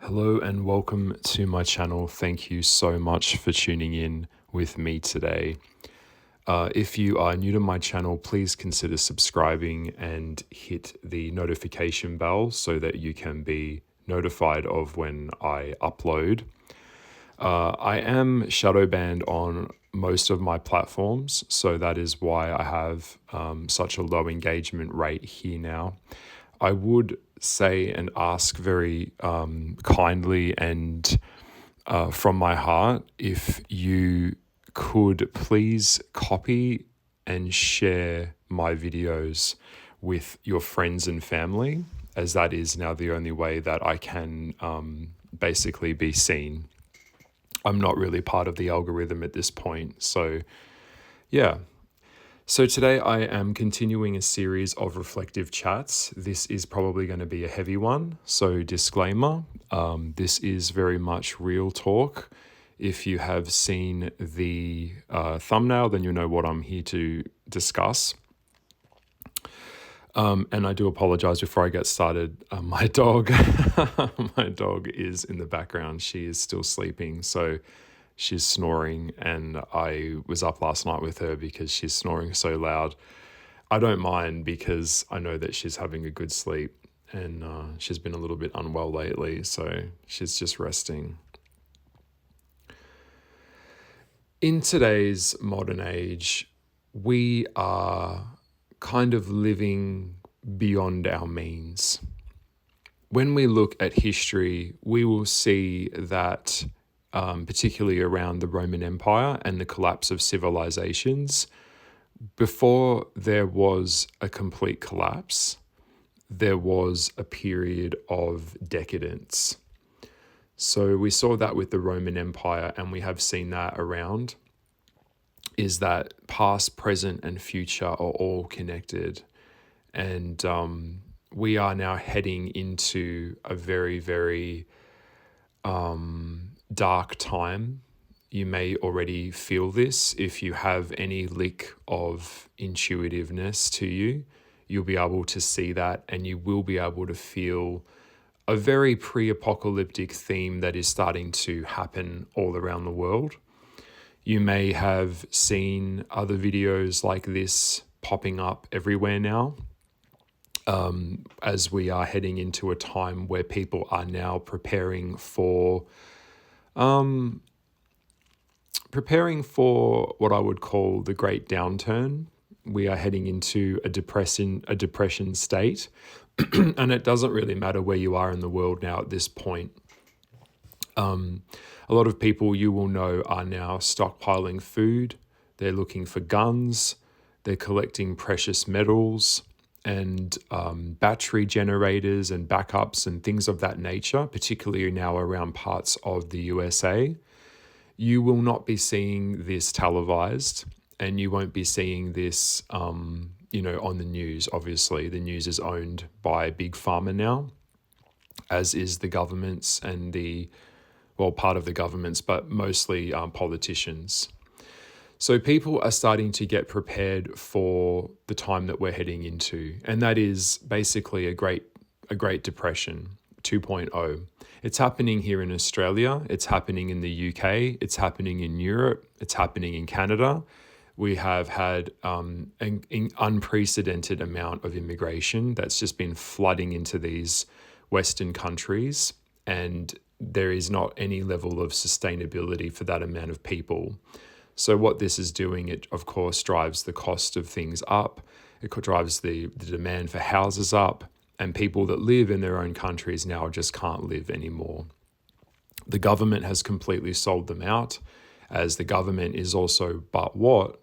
Hello and welcome to my channel. Thank you so much for tuning in with me today. If you are new to my channel, please consider subscribing and hit the notification bell so that you can be notified of when I upload. I am shadow banned on most of my platforms, so that is why I have such a low engagement rate here now. I would say and ask very kindly and from my heart if you could please copy and share my videos with your friends and family, as that is now the only way that I can basically be seen. I'm not really part of the algorithm at this point. So yeah. So today I am continuing a series of reflective chats. This is probably going to be a heavy one. So disclaimer, this is very much real talk. If you have seen the thumbnail, then you know what I'm here to discuss. And I do apologize before I get started. My dog, my dog is in the background. She is still sleeping, so she's snoring. And I was up last night with her because she's snoring so loud. I don't mind because I know that she's having a good sleep, and she's been a little bit unwell lately, so she's just resting. In today's modern age, we are kind of living beyond our means. When we look at history, we will see that, particularly around the Roman Empire and the collapse of civilizations, before there was a complete collapse, there was a period of decadence. So we saw that with the Roman Empire, and we have seen that around, is that past, present, and future are all connected. And we are now heading into a very, very dark time. You may already feel this. If you have any lick of intuitiveness to you, you'll be able to see that, and you will be able to feel a very pre-apocalyptic theme that is starting to happen all around the world. You may have seen other videos like this popping up everywhere now, as we are heading into a time where people are now preparing for what I would call the great downturn. We are heading into a depression state, and it doesn't really matter where you are in the world now at this point. A lot of people you will know are now stockpiling food. They're looking for guns. They're collecting precious metals and battery generators and backups and things of that nature, particularly now around parts of the USA. You will not be seeing this televised, and you won't be seeing this, on the news. Obviously, the news is owned by Big Pharma now, as is the governments and part of the governments, but mostly politicians. So people are starting to get prepared for the time that we're heading into, and that is basically a Great Depression 2.0. It's happening here in Australia, it's happening in the UK, it's happening in Europe, it's happening in Canada. We have had an unprecedented amount of immigration that's just been flooding into these Western countries, and there is not any level of sustainability for that amount of people. So what this is doing, it of course drives the cost of things up. It drives the demand for houses up, and people that live in their own countries now just can't live anymore. The government has completely sold them out, as the government is also but what?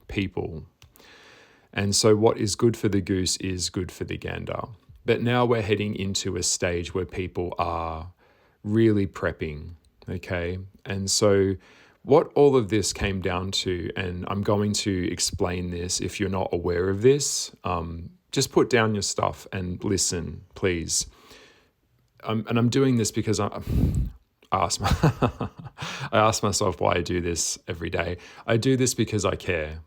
People. And so what is good for the goose is good for the gander. But now we're heading into a stage where people are really prepping, okay? And so what all of this came down to, and I'm going to explain this if you're not aware of this, just put down your stuff and listen, please. And I'm doing this because I ask myself why I do this every day. I do this because I care.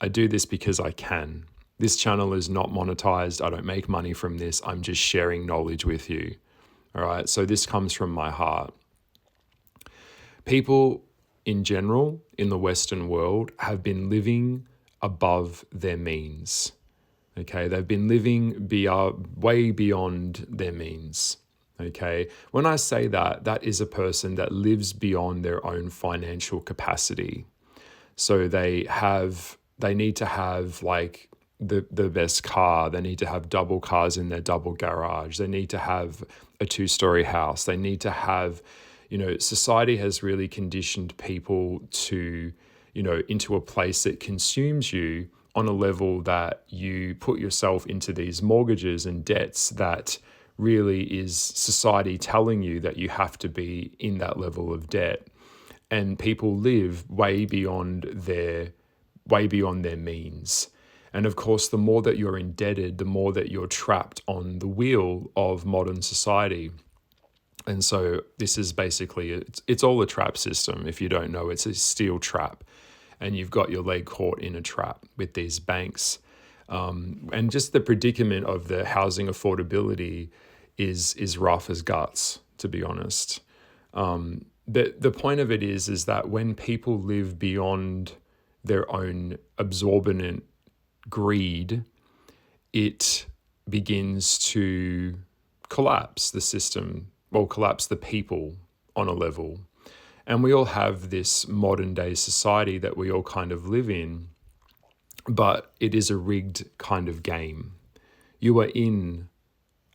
I do this because I can. This channel is not monetized. I don't make money from this. I'm just sharing knowledge with you. All right. So this comes from my heart. People in general in the Western world have been living above their means. Okay. They've been living way beyond their means. Okay. When I say that, that is a person that lives beyond their own financial capacity. So they need to have like the best car. They need to have double cars in their double garage. They need to have a 2-story house. They need to have, society has really conditioned people to, into a place that consumes you on a level that you put yourself into these mortgages and debts that really is society telling you that you have to be in that level of debt. And people live way beyond their means. And of course, the more that you're indebted, the more that you're trapped on the wheel of modern society. And so this is basically, it's all a trap system. If you don't know, it's a steel trap. And you've got your leg caught in a trap with these banks. And just the predicament of the housing affordability is rough as guts, to be honest. The point of it is that when people live beyond their own absorbent greed, it begins to collapse the system, collapse the people on a level. And we all have this modern day society that we all kind of live in, but it is a rigged kind of game. You are in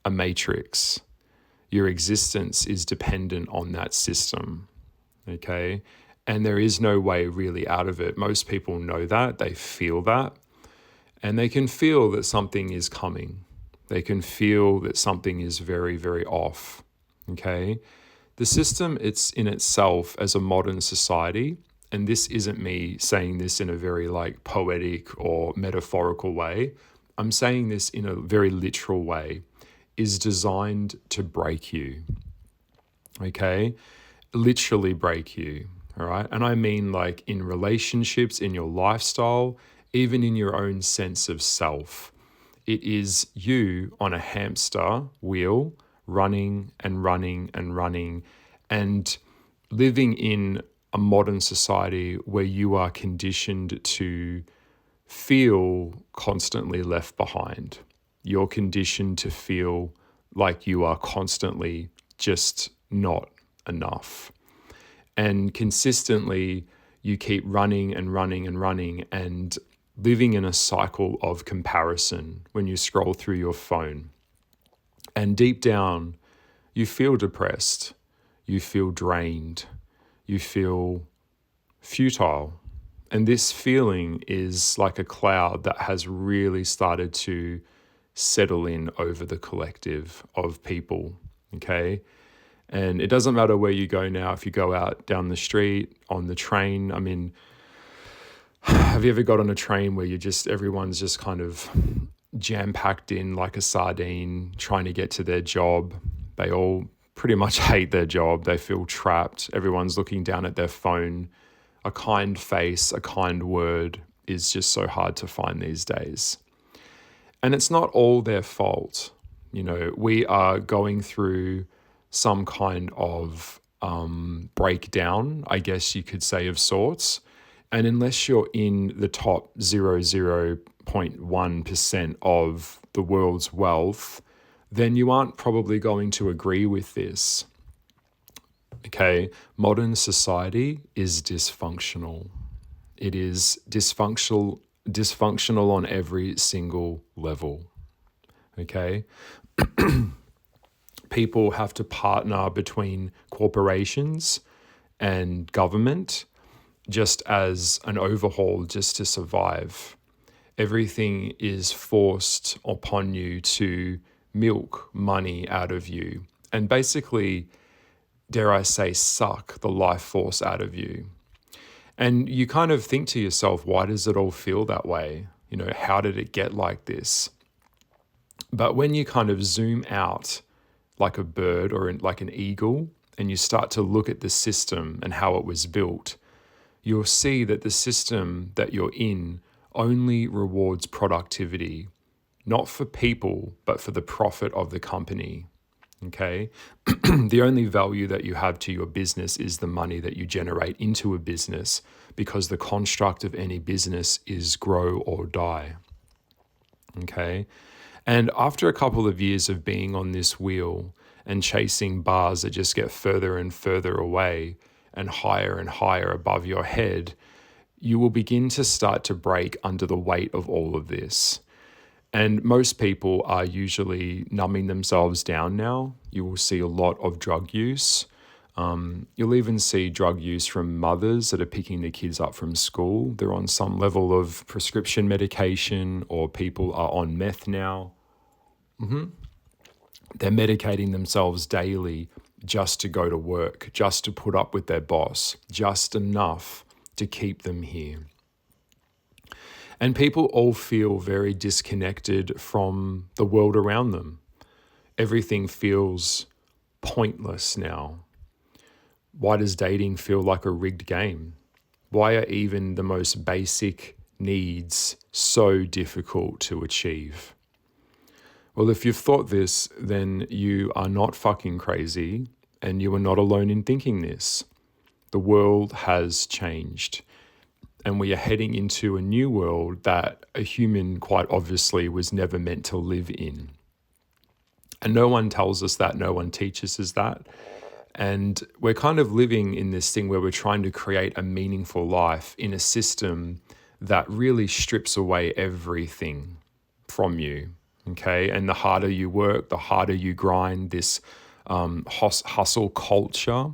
a matrix. Your existence is dependent on that system, okay? And there is no way really out of it. Most people know that, they feel that, and they can feel that something is coming. They can feel that something is very, very off, okay? The system, it's in itself as a modern society, and this isn't me saying this in a very like poetic or metaphorical way. I'm saying this in a very literal way, is designed to break you, okay? Literally break you, all right? And I mean like in relationships, in your lifestyle, even in your own sense of self. It is you on a hamster wheel, running and running and running, and living in a modern society where you are conditioned to feel constantly left behind. You're conditioned to feel like you are constantly just not enough. And consistently, you keep running and running and running and living in a cycle of comparison when you scroll through your phone. And deep down, you feel depressed, you feel drained, you feel futile. And this feeling is like a cloud that has really started to settle in over the collective of people, okay? And it doesn't matter where you go now. If you go out down the street, on the train, I mean, have you ever got on a train where everyone's just kind of jam-packed in like a sardine, trying to get to their job? They all pretty much hate their job. They feel trapped. Everyone's looking down at their phone. A kind face, a kind word is just so hard to find these days. And it's not all their fault. We are going through some kind of breakdown, I guess you could say, of sorts. And unless you're in the top 0.1% of the world's wealth, then you aren't probably going to agree with this. Okay, modern society is dysfunctional. It is dysfunctional on every single level. Okay? People have to partner between corporations and government just as an overhaul, just to survive. Everything is forced upon you to milk money out of you and basically, dare I say, suck the life force out of you. And you kind of think to yourself, why does it all feel that way? How did it get like this? But when you kind of zoom out like a bird or like an eagle, and you start to look at the system and how it was built, you'll see that the system that you're in only rewards productivity, not for people, but for the profit of the company. Okay. The only value that you have to your business is the money that you generate into a business, because the construct of any business is grow or die. Okay. And after a couple of years of being on this wheel and chasing bars that just get further and further away and higher above your head, you will begin to start to break under the weight of all of this. And most people are usually numbing themselves down now. You will see a lot of drug use. You'll even see drug use from mothers that are picking their kids up from school. They're on some level of prescription medication, or people are on meth now. They're medicating themselves daily just to go to work, just to put up with their boss, just enough to keep them here. And people all feel very disconnected from the world around them. Everything feels pointless now. Why does dating feel like a rigged game? Why are even the most basic needs so difficult to achieve? Well, if you've thought this, then you are not fucking crazy, and you are not alone in thinking this. The world has changed, and we are heading into a new world that a human quite obviously was never meant to live in. And no one tells us that, no one teaches us that. And we're kind of living in this thing where we're trying to create a meaningful life in a system that really strips away everything from you, okay? And the harder you work, the harder you grind, this hustle culture,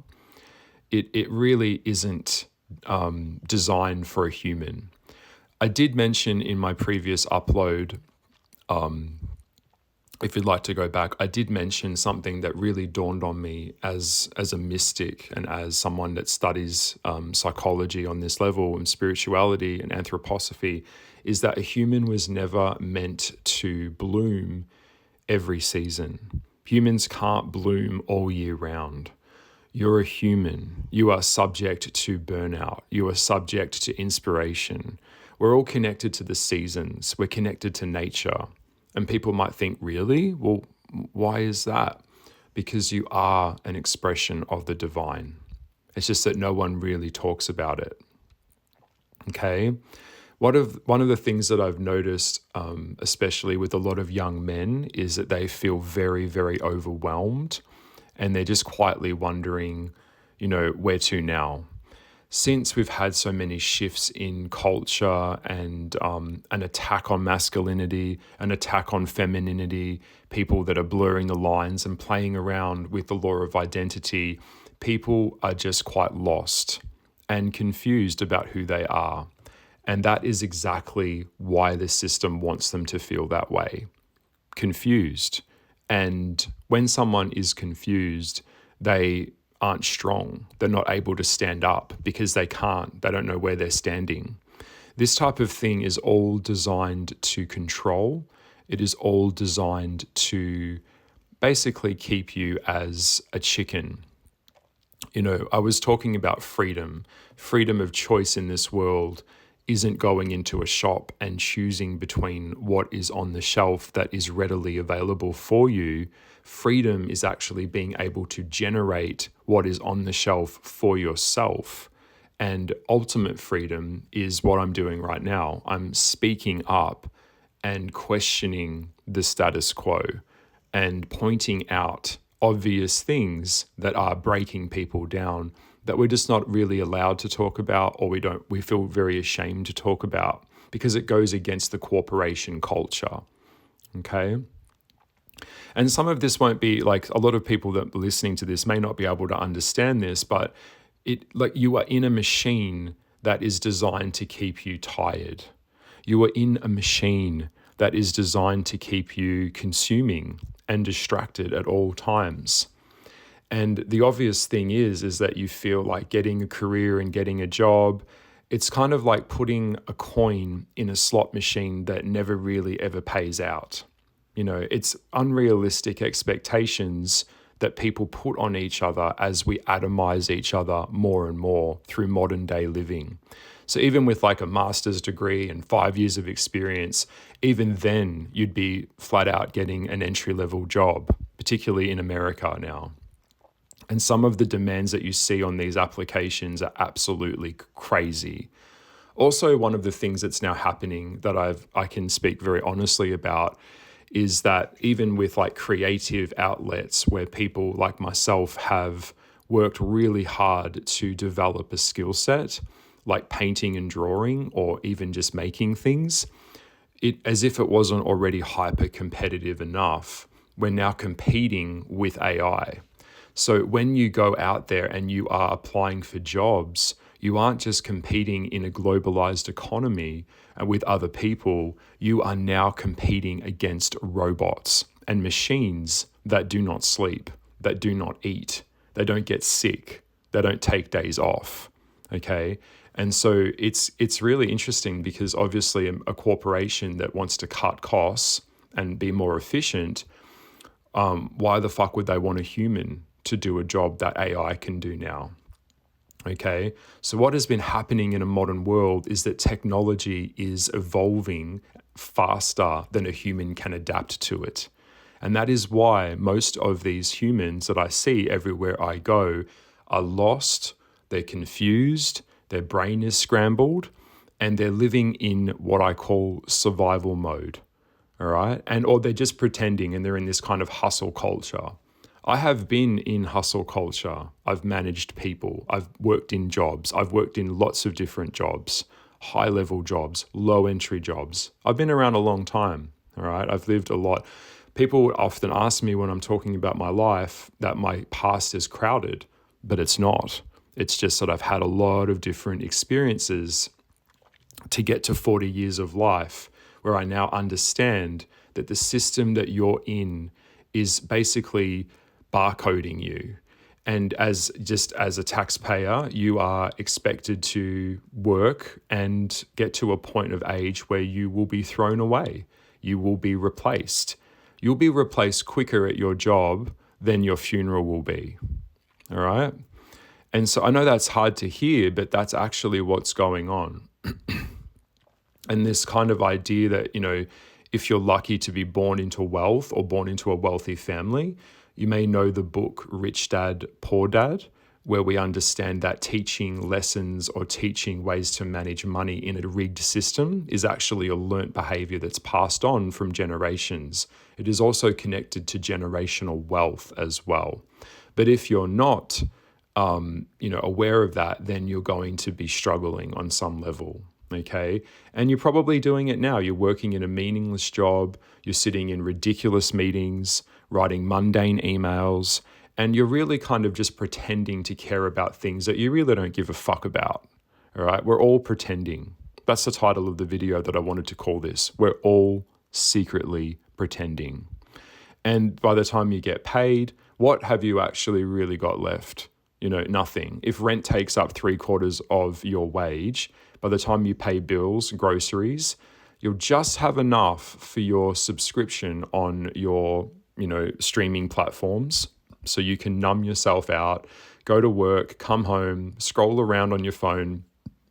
it really isn't designed for a human. I did mention in my previous upload, if you'd like to go back, I did mention something that really dawned on me as a mystic and as someone that studies psychology on this level and spirituality and anthroposophy, is that a human was never meant to bloom every season. Humans can't bloom all year round. You're a human. You are subject to burnout. You are subject to inspiration. We're all connected to the seasons. We're connected to nature. And people might think, really? Well, why is that? Because you are an expression of the divine. It's just that no one really talks about it. Okay? One of the things that I've noticed, especially with a lot of young men, is that they feel very, very overwhelmed, and they're just quietly wondering, where to now? Since we've had so many shifts in culture and an attack on masculinity, an attack on femininity, people that are blurring the lines and playing around with the law of identity, people are just quite lost and confused about who they are. And that is exactly why the system wants them to feel that way, confused. And when someone is confused, they aren't strong. They're not able to stand up because they can't. They don't know where they're standing. This type of thing is all designed to control. It is all designed to basically keep you as a chicken. I was talking about freedom of choice in this world isn't going into a shop and choosing between what is on the shelf that is readily available for you. Freedom is actually being able to generate what is on the shelf for yourself. And ultimate freedom is what I'm doing right now. I'm speaking up and questioning the status quo and pointing out obvious things that are breaking people down that we're just not really allowed to talk about, or we feel very ashamed to talk about because it goes against the corporation culture. Okay? And some of this won't be, like, a lot of people that are listening to this may not be able to understand this, but you are in a machine that is designed to keep you tired. You are in a machine that is designed to keep you consuming and distracted at all times. And the obvious thing is that you feel like getting a career and getting a job, it's kind of like putting a coin in a slot machine that never really ever pays out. It's unrealistic expectations that people put on each other as we atomize each other more and more through modern day living. So even with like a master's degree and 5 years of experience, even then you'd be flat out getting an entry-level job particularly in America now. And some of the demands that you see on these applications are absolutely crazy. Also, one of the things that's now happening that I can speak very honestly about is that even with like creative outlets where people like myself have worked really hard to develop a skill set, like painting and drawing, or even just making things, as if it wasn't already hyper competitive enough, we're now competing with AI. So when you go out there and you are applying for jobs, you aren't just competing in a globalized economy with other people, you are now competing against robots and machines that do not sleep, that do not eat, they don't get sick, they don't take days off, okay? And so it's really interesting because obviously a corporation that wants to cut costs and be more efficient, why the fuck would they want a human to do a job that AI can do now? Okay, so what has been happening in a modern world is that technology is evolving faster than a human can adapt to it. And that is why most of these humans that I see everywhere I go are lost, they're confused, their brain is scrambled, and they're living in what I call survival mode. All right, or they're just pretending and they're in this kind of hustle culture. I have been in hustle culture. I've managed people. I've worked in jobs. I've worked in lots of different jobs, high-level jobs, low-entry jobs. I've been around a long time, all right? I've lived a lot. People often ask me when I'm talking about my life that my past is crowded, but it's not. It's just that I've had a lot of different experiences to get to 40 years of life where I now understand that the system that you're in is basically barcoding you. And as a taxpayer, you are expected to work and get to a point of age where you will be thrown away. You will be replaced. You'll be replaced quicker at your job than your funeral will be. All right? And so I know that's hard to hear, but that's actually what's going on. And this kind of idea that, if you're lucky to be born into wealth or born into a wealthy family, you may know the book Rich Dad, Poor Dad, where we understand that teaching lessons or teaching ways to manage money in a rigged system is actually a learnt behavior that's passed on from generations. It is also connected to generational wealth as well. But if you're not, aware of that, then you're going to be struggling on some level. Okay. And you're probably doing it now. You're working in a meaningless job. You're sitting in ridiculous meetings, writing mundane emails, and you're really kind of just pretending to care about things that you really don't give a fuck about. All right. We're all pretending. That's the title of the video that I wanted to call this. We're all secretly pretending. And by the time you get paid, what have you actually really got left? Nothing. If rent takes up 3/4 of your wage, by the time you pay bills, groceries, you'll just have enough for your subscription on your, streaming platforms. So you can numb yourself out, go to work, come home, scroll around on your phone,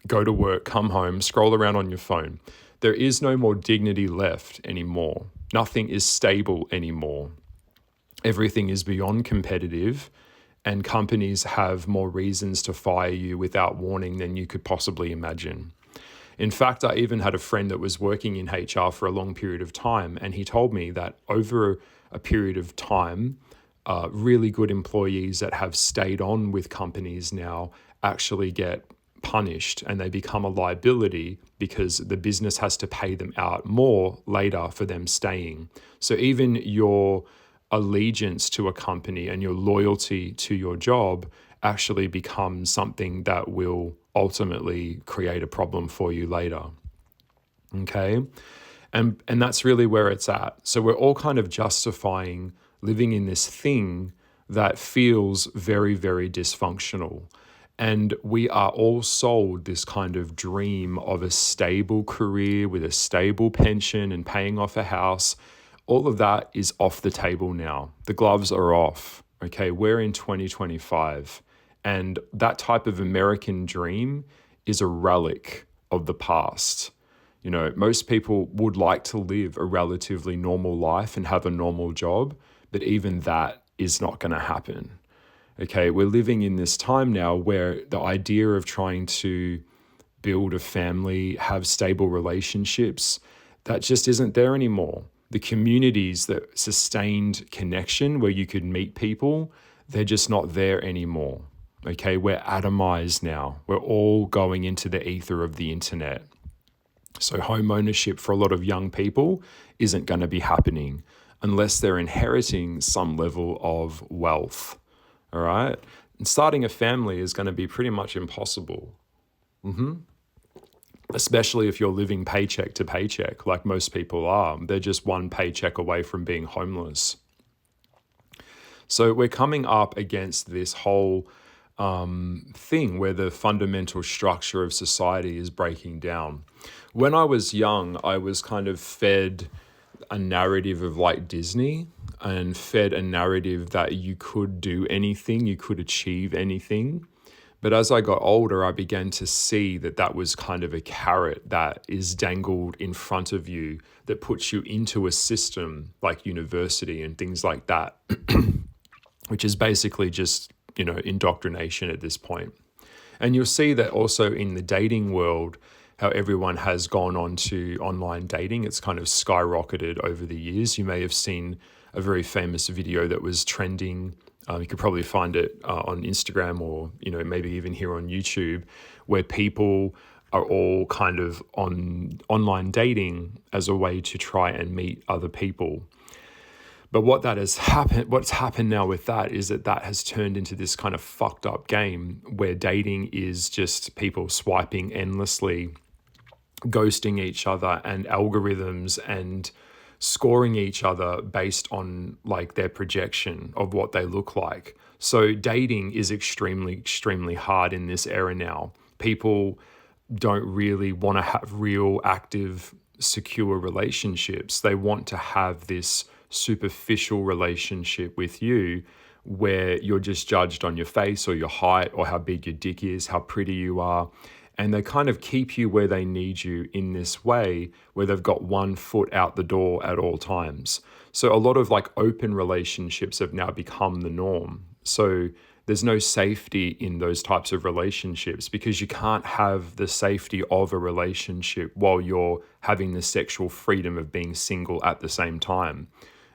go to work, come home, scroll around on your phone. There is no more dignity left anymore. Nothing is stable anymore. Everything is beyond competitive, and companies have more reasons to fire you without warning than you could possibly imagine. In fact, I even had a friend that was working in HR for a long period of time, and he told me that over a period of time, really good employees that have stayed on with companies now actually get punished and they become a liability because the business has to pay them out more later for them staying. So even your allegiance to a company and your loyalty to your job actually becomes something that will ultimately create a problem for you later. Okay? And that's really where it's at. So we're all kind of justifying living in this thing that feels very, very dysfunctional. And we are all sold this kind of dream of a stable career with a stable pension and paying off a house. All of that is off the table now. The gloves are off. Okay, we're in 2025. And that type of American dream is a relic of the past. Most people would like to live a relatively normal life and have a normal job, that even that is not going to happen. Okay, we're living in this time now where the idea of trying to build a family, have stable relationships, that just isn't there anymore. The communities that sustained connection where you could meet people, they're just not there anymore. Okay, we're atomized now. We're all going into the ether of the internet. So home ownership for a lot of young people isn't going to be happening unless they're inheriting some level of wealth. All right. And starting a family is going to be pretty much impossible. Especially if you're living paycheck to paycheck, like most people are. They're just one paycheck away from being homeless. So we're coming up against this whole thing where the fundamental structure of society is breaking down. When I was young, I was kind of fed a narrative of like Disney and fed a narrative that you could do anything, you could achieve anything. But as I got older, I began to see that that was kind of a carrot that is dangled in front of you that puts you into a system like university and things like that, which is basically just, indoctrination at this point. And you'll see that also in the dating world, how everyone has gone on to online dating. It's kind of skyrocketed over the years. You may have seen a very famous video that was trending. You could probably find it on Instagram or, maybe even here on YouTube, where people are all kind of on online dating as a way to try and meet other people. But what's happened now with that is that has turned into this kind of fucked up game where dating is just people swiping endlessly, ghosting each other, and algorithms and scoring each other based on like their projection of what they look like. So dating is extremely, extremely hard in this era now. People don't really want to have real, active, secure relationships. They want to have this superficial relationship with you where you're just judged on your face or your height or how big your dick is, how pretty you are. And they kind of keep you where they need you in this way where they've got one foot out the door at all times. So a lot of like open relationships have now become the norm. So there's no safety in those types of relationships because you can't have the safety of a relationship while you're having the sexual freedom of being single at the same time.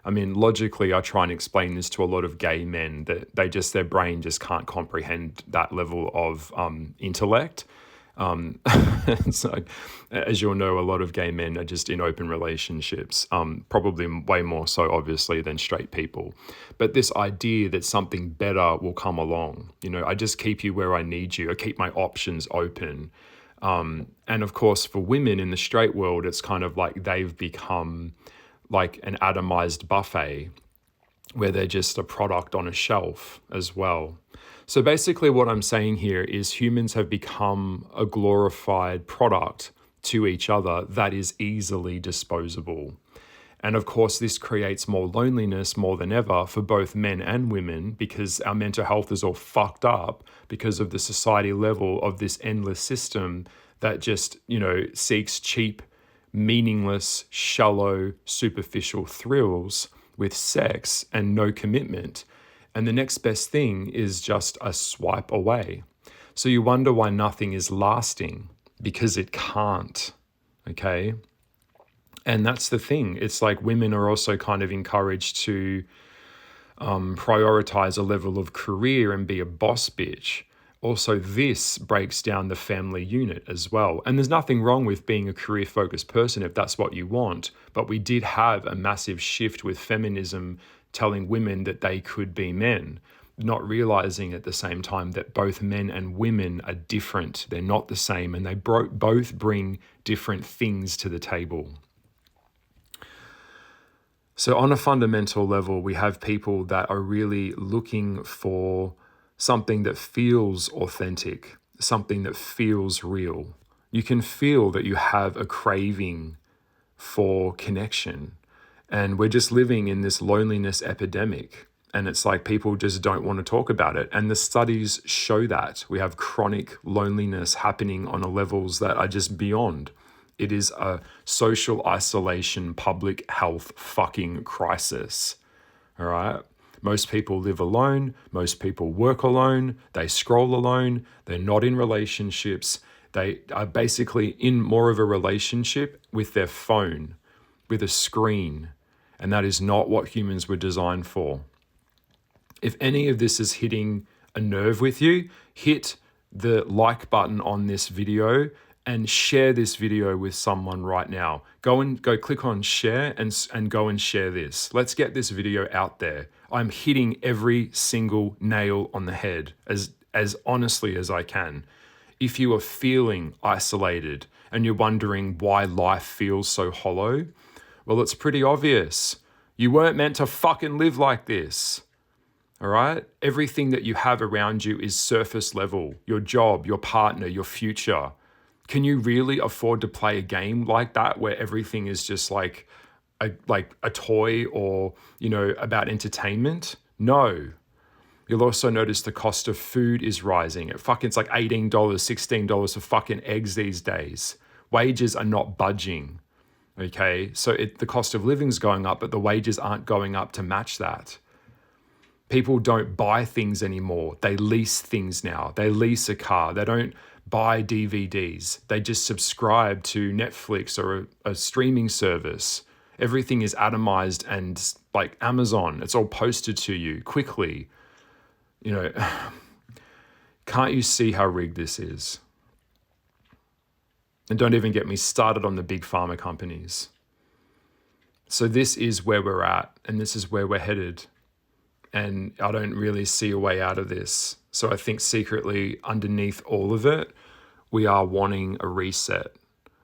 I mean, logically, I try and explain this to a lot of gay men that their brain just can't comprehend that level of intellect. So, as you'll know, a lot of gay men are just in open relationships, probably way more so, obviously, than straight people. But this idea that something better will come along, I just keep you where I need you. I keep my options open. And of course, for women in the straight world, it's kind of like they've become like an atomized buffet where they're just a product on a shelf as well. So basically what I'm saying here is humans have become a glorified product to each other that is easily disposable. And of course, this creates more loneliness more than ever for both men and women because our mental health is all fucked up because of the society level of this endless system that just, seeks cheap, meaningless, shallow, superficial thrills with sex and no commitment. And the next best thing is just a swipe away. So you wonder why nothing is lasting, because it can't, okay? And that's the thing. It's like women are also kind of encouraged to prioritize a level of career and be a boss bitch. Also, this breaks down the family unit as well. And there's nothing wrong with being a career-focused person if that's what you want. But we did have a massive shift with feminism telling women that they could be men, not realizing at the same time that both men and women are different. They're not the same, and they both bring different things to the table. So on a fundamental level, we have people that are really looking for something that feels authentic, something that feels real. You can feel that you have a craving for connection. And we're just living in this loneliness epidemic. And it's like people just don't want to talk about it. And the studies show that. We have chronic loneliness happening on levels that are just beyond. It is a social isolation, public health fucking crisis. all right? Most people live alone. Most people work alone. They scroll alone. They're not in relationships. They are basically in more of a relationship with their phone, with a screen. And that is not what humans were designed for. If any of this is hitting a nerve with you, hit the like button on this video and share this video with someone right now. Go click on share and go and share this. Let's get this video out there. I'm hitting every single nail on the head as honestly as I can. If you are feeling isolated and you're wondering why life feels so hollow, well, it's pretty obvious. You weren't meant to fucking live like this. All right? Everything that you have around you is surface level. Your job, your partner, your future. Can you really afford to play a game like that where everything is just like a toy or, about entertainment? No. You'll also notice the cost of food is rising. It's like $18, $16 for fucking eggs these days. Wages are not budging. Okay? So the cost of living is going up, but the wages aren't going up to match that. People don't buy things anymore. They lease things now. They lease a car. They don't buy DVDs. They just subscribe to Netflix or a streaming service. Everything is atomized and like Amazon. It's all posted to you quickly. Can't you see how rigged this is? And don't even get me started on the big pharma companies. So this is where we're at, and this is where we're headed. And I don't really see a way out of this. So I think secretly underneath all of it, we are wanting a reset.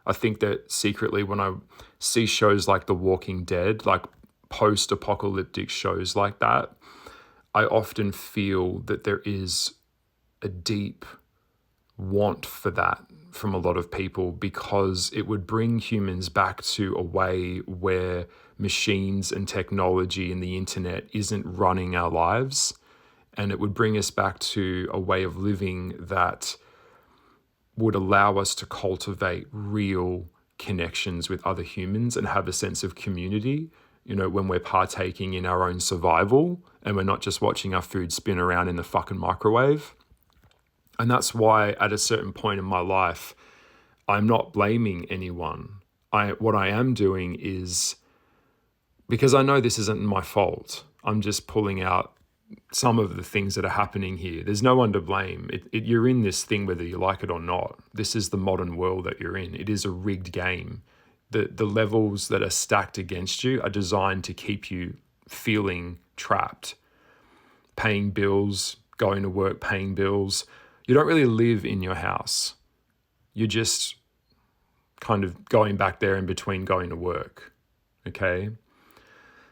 I think that secretly when I see shows like The Walking Dead, like post-apocalyptic shows like that, I often feel that there is a deep want for that from a lot of people because it would bring humans back to a way where machines and technology and the internet isn't running our lives. And it would bring us back to a way of living that would allow us to cultivate real connections with other humans and have a sense of community, when we're partaking in our own survival and we're not just watching our food spin around in the fucking microwave. And that's why at a certain point in my life, I'm not blaming anyone. What I am doing is, because I know this isn't my fault, I'm just pulling out some of the things that are happening here. There's no one to blame. You're in this thing whether you like it or not. This is the modern world that you're in. It is a rigged game. The levels that are stacked against you are designed to keep you feeling trapped. Paying bills, going to work, paying bills. You don't really live in your house. You're just kind of going back there in between going to work, okay?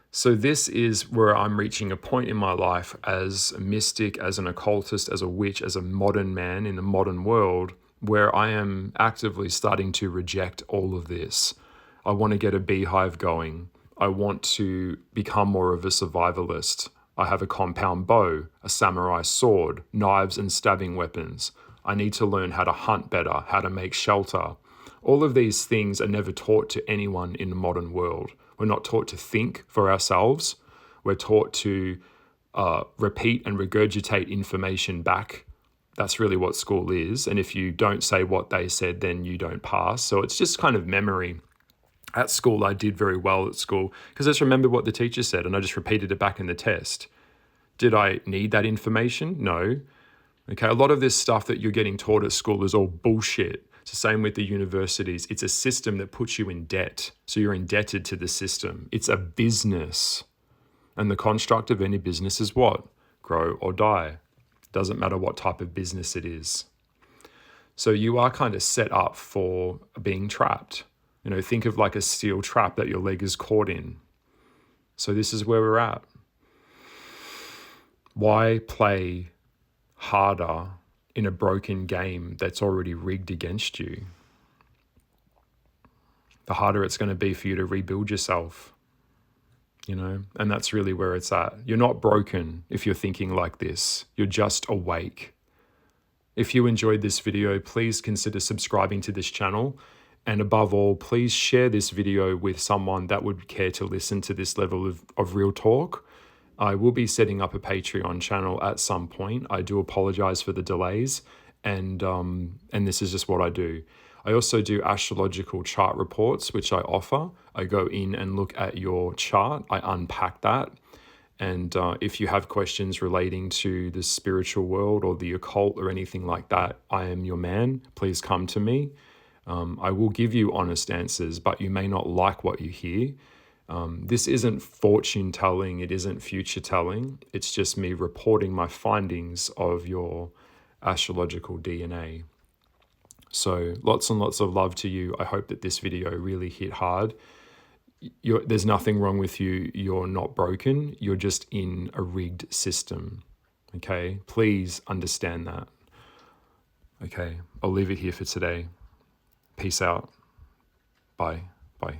So this is where I'm reaching a point in my life as a mystic, as an occultist, as a witch, as a modern man in the modern world, where I am actively starting to reject all of this. I want to get a beehive going. I want to become more of a survivalist. I have a compound bow, a samurai sword, knives and stabbing weapons. I need to learn how to hunt better, how to make shelter. All of these things are never taught to anyone in the modern world. We're not taught to think for ourselves. We're taught to repeat and regurgitate information back. That's really what school is. And if you don't say what they said, then you don't pass. So it's just kind of memory. At school, I did very well at school because I just remembered what the teacher said and I just repeated it back in the test. Did I need that information? No. Okay, a lot of this stuff that you're getting taught at school is all bullshit. It's the same with the universities. It's a system that puts you in debt. So you're indebted to the system. It's a business. And the construct of any business is what? Grow or die. Doesn't matter what type of business it is. So you are kind of set up for being trapped. Think of like a steel trap that your leg is caught in. So this is where we're at. Why play harder in a broken game that's already rigged against you? The harder it's going to be for you to rebuild yourself, and that's really where it's at. You're not broken if you're thinking like this. You're just awake. If you enjoyed this video, please consider subscribing to this channel. And above all, please share this video with someone that would care to listen to this level of real talk. I will be setting up a Patreon channel at some point. I do apologize for the delays, and this is just what I do. I also do astrological chart reports, which I offer. I go in and look at your chart. I unpack that. And if you have questions relating to the spiritual world or the occult or anything like that, I am your man. Please come to me. I will give you honest answers, but you may not like what you hear. This isn't fortune telling, it isn't future telling. It's just me reporting my findings of your astrological DNA. So lots and lots of love to you. I hope that this video really hit hard. There's nothing wrong with you. You're not broken. You're just in a rigged system. Okay? Please understand that. Okay, I'll leave it here for today. Peace out. Bye. Bye.